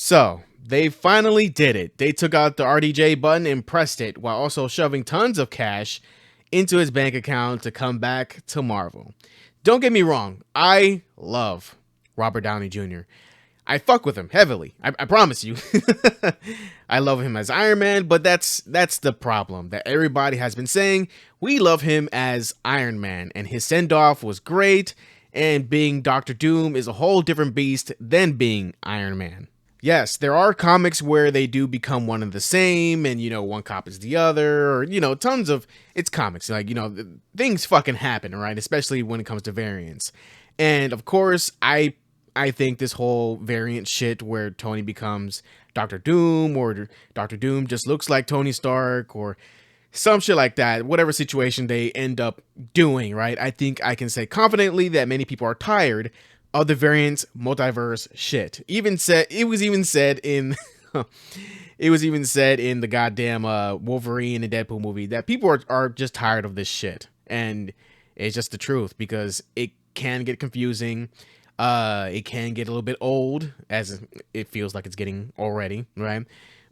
So, they finally did it. They took out the RDJ button and pressed it while also shoving tons of cash into his bank account to come back to Marvel. Don't get me wrong, I love Robert Downey Jr. I fuck with him heavily. I promise you. I love him as Iron Man, but that's the problem that everybody has been saying. We love him as Iron Man, and his send-off was great, and being Doctor Doom is a whole different beast than being Iron Man. Yes, there are comics where they do become one and the same, and one copies the other, or tons of it's comics. Like, things fucking happen, right? Especially when it comes to variants. And of course, I think this whole variant shit where Tony becomes Doctor Doom, or Doctor Doom just looks like Tony Stark, or some shit like that, whatever situation they end up doing, right? I think I can say confidently that many people are tired of the variants multiverse shit. It was even said in the goddamn Wolverine and Deadpool movie that people are just tired of this shit. And it's just the truth, because it can get confusing. It can get a little bit old, as it feels like it's getting already, right?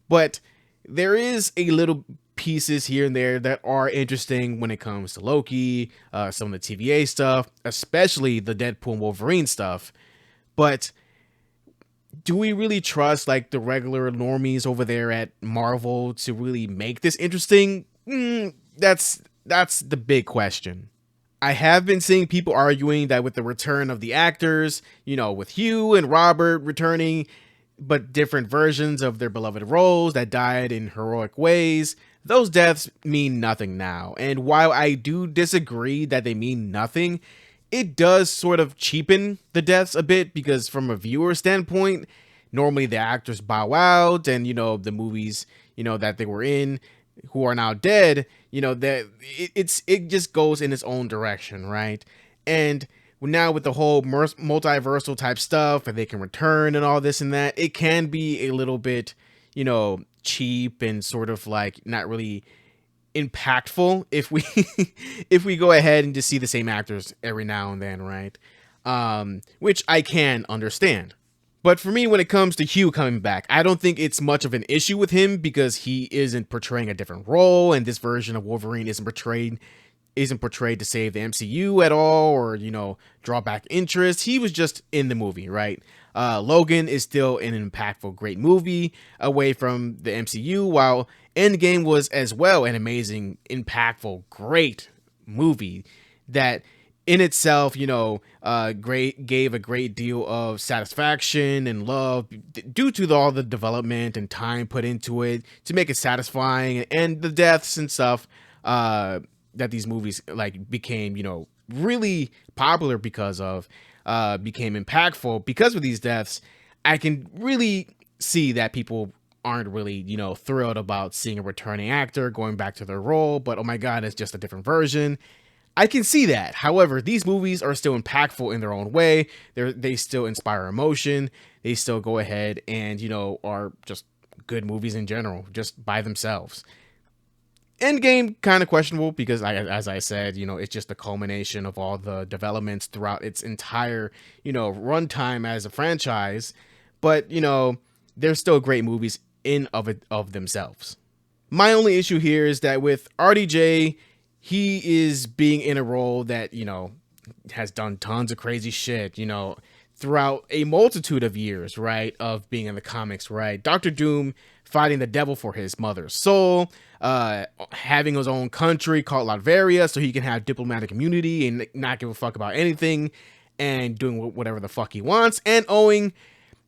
But there is a little pieces here and there that are interesting when it comes to Loki, some of the TVA stuff, especially the Deadpool and Wolverine stuff. But do we really trust like the regular normies over there at Marvel to really make this interesting? That's the big question. I have been seeing people arguing that with the return of the actors, with Hugh and Robert returning, but different versions of their beloved roles that died in heroic ways, those deaths mean nothing now. And while I do disagree that they mean nothing, it does sort of cheapen the deaths a bit, because from a viewer standpoint, normally the actors bow out, and the movies that they were in who are now dead, that it just goes in its own direction, right? And now with the whole multiversal type stuff, and they can return and all this and that, it can be a little bit cheap and sort of like not really impactful if we if we go ahead and just see the same actors every now and then, right? Which I can understand. But for me, when it comes to Hugh coming back, I don't think it's much of an issue with him, because he isn't portraying a different role, and this version of Wolverine isn't portrayed to save the MCU at all, or draw back interest. He was just in the movie, right? Logan is still an impactful, great movie away from the MCU, while Endgame was as well an amazing, impactful, great movie that in itself, gave a great deal of satisfaction and love due to all the development and time put into it to make it satisfying, and the deaths and stuff that these movies like became, really popular because of, became impactful because of these deaths. I can really see that people aren't really, thrilled about seeing a returning actor going back to their role, but oh my God, it's just a different version. I can see that. However, these movies are still impactful in their own way. They still inspire emotion. They still go ahead and, are just good movies in general, just by themselves. Endgame, kind of questionable, because as I said, it's just the culmination of all the developments throughout its entire, runtime as a franchise. But, they're still great movies of themselves. My only issue here is that with RDJ, he is being in a role that, has done tons of crazy shit, throughout a multitude of years, right, of being in the comics, right? Doctor Doom fighting the devil for his mother's soul, having his own country called Latveria so he can have diplomatic immunity and not give a fuck about anything, and doing whatever the fuck he wants, and owing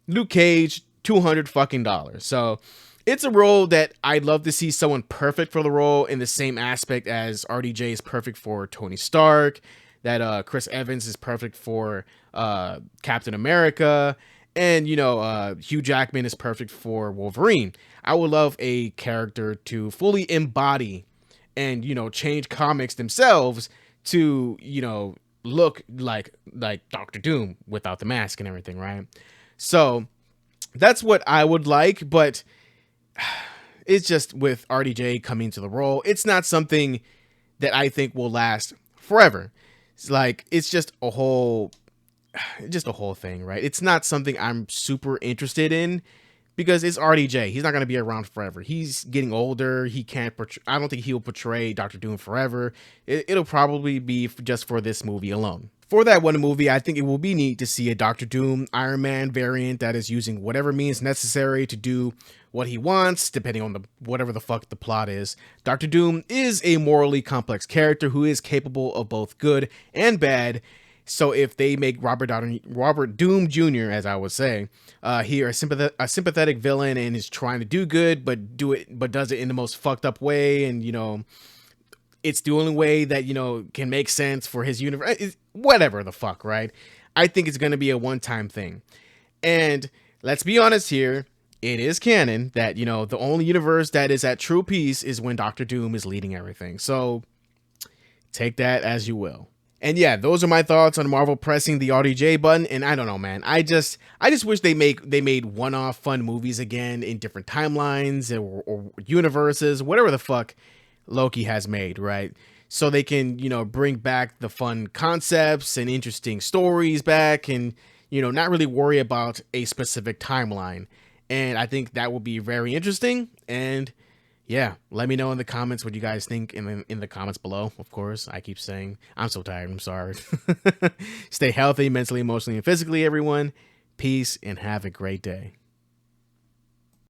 Luke Cage $200 fucking dollars. So it's a role that I'd love to see someone perfect for the role, in the same aspect as RDJ is perfect for Tony Stark, that Chris Evans is perfect for Captain America, and Hugh Jackman is perfect for Wolverine. I would love a character to fully embody and change comics themselves to look like Doctor Doom without the mask and everything, right? So that's what I would like, but it's just with RDJ coming to the role, it's not something that I think will last forever. It's just a whole thing, right? It's not something I'm super interested in, because it's RDJ. He's not going to be around forever. He's getting older. He can't portray, I don't think he'll portray Doctor Doom forever. It'll probably be just for this movie alone. For that one movie, I think it will be neat to see a Doctor Doom Iron Man variant that is using whatever means necessary to do what he wants, depending on the whatever the fuck the plot is. Doctor Doom is a morally complex character who is capable of both good and bad. So if they make Robert Doom Jr., as I would say, here a sympathetic villain and is trying to do good, but does it in the most fucked up way, and it's the only way that can make sense for his universe, whatever the fuck, right? I think it's going to be a one-time thing. And let's be honest here, it is canon that the only universe that is at true peace is when Doctor Doom is leading everything. So take that as you will. And yeah, those are my thoughts on Marvel pressing the RDJ button. And I don't know, man. I just wish they made one-off fun movies again in different timelines or universes, whatever the fuck Loki has made, right? So they can, bring back the fun concepts and interesting stories back, and, not really worry about a specific timeline. And I think that will be very interesting. And yeah, let me know in the comments what you guys think in the comments below. Of course, I keep saying I'm so tired. I'm sorry. Stay healthy mentally, emotionally, and physically, everyone. Peace and have a great day.